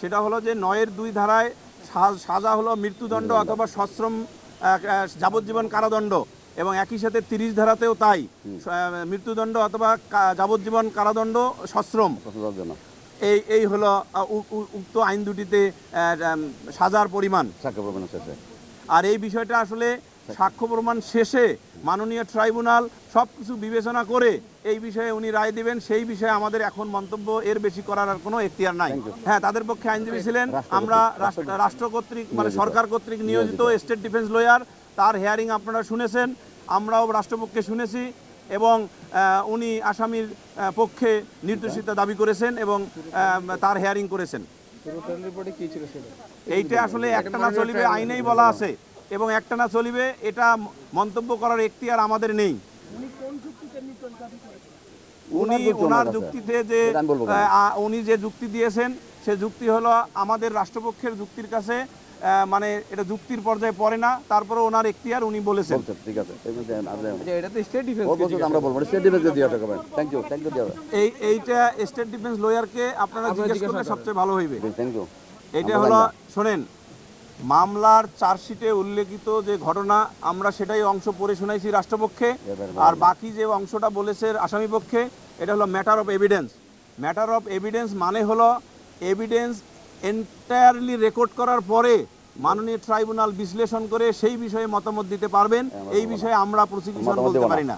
সেটা হলো যে ৯-২ ধারায় সাজা হলো মৃত্যুদণ্ড অথবা সশ্রম যাবজ্জীবন কারাদণ্ড, এবং একই সাথে ৩০ ধারাতেও তাই, মৃত্যুদণ্ড অথবা যাবজ্জীবন কারাদণ্ড সশ্রম। এই হলো উক্ত আইন দুটিতে সাজার পরিমাণ। আর এই বিষয়টা আসলে সাক্ষ্য প্রমাণ শেষে মাননীয় ট্রাইব্যুনাল সব কিছু বিবেচনা করে এই বিষয়ে উনি রায় দিবেন। সেই বিষয়ে আমাদের এখন মন্তব্য এর বেশি করার আর কোনো এখতিয়ার নাই। হ্যাঁ, তাদের পক্ষে আইনজীবী ছিলেন, আমরা রাষ্ট্র কর্তৃক মানে সরকার কর্তৃক নিয়োজিত স্টেট ডিফেন্স লয়ার, তার হেয়ারিং আপনারা শুনেছেন, আমরাও রাষ্ট্রপক্ষে শুনেছি, এবং উনি আসামির পক্ষে নির্দোষিতা দাবি করেছেন এবং তার হেয়ারিং করেছেন। এইটা আসলে একটা না চলিবে, আইনেই বলা আছে, এবং একটা না চলিবে, এটা মন্তব্য করার এখতিয়ার আমাদের নেই। উনি ওনার যুক্তিতে যে উনি যে যুক্তি দিয়েছেন সে যুক্তি হলো আমাদের রাষ্ট্রপক্ষের যুক্তির কাছে মানে এটা যুক্তির পর্যায়ে পড়ে না, তারপরে ওনার এখতিয়ার উনি বলেছেন। ঠিক আছে, এটা তো স্টেট ডিফেন্স, আমরা বলবো স্টেট ডিফেন্স দিয়ে থাকবেন। থ্যাংক ইউ এইটা স্টেট ডিফেন্স লয়ারকে আপনারা জিজ্ঞেস করলে সবচেয়ে ভালো হইবে। Thank you. এটা হলো, শোনেন, মামলার চার্জশিটে উল্লেখিত যে ঘটনা আমরা সেটাই অংশ পড়ে শোনাইছি রাষ্ট্রপক্ষে, আর বাকি যে অংশটা বলেছে আসামি পক্ষে এটা হলো matter of evidence. Matter of evidence মানে হলো এভিডেন্স এন্টায়ারলি রেকর্ড করার পরে মাননীয় ট্রাইব্যুনাল বিশ্লেষণ করে সেই বিষয়ে মতামত দিতে পারবেন। এই বিষয়ে আমরা প্রসিকিউশন বলতে পারি না।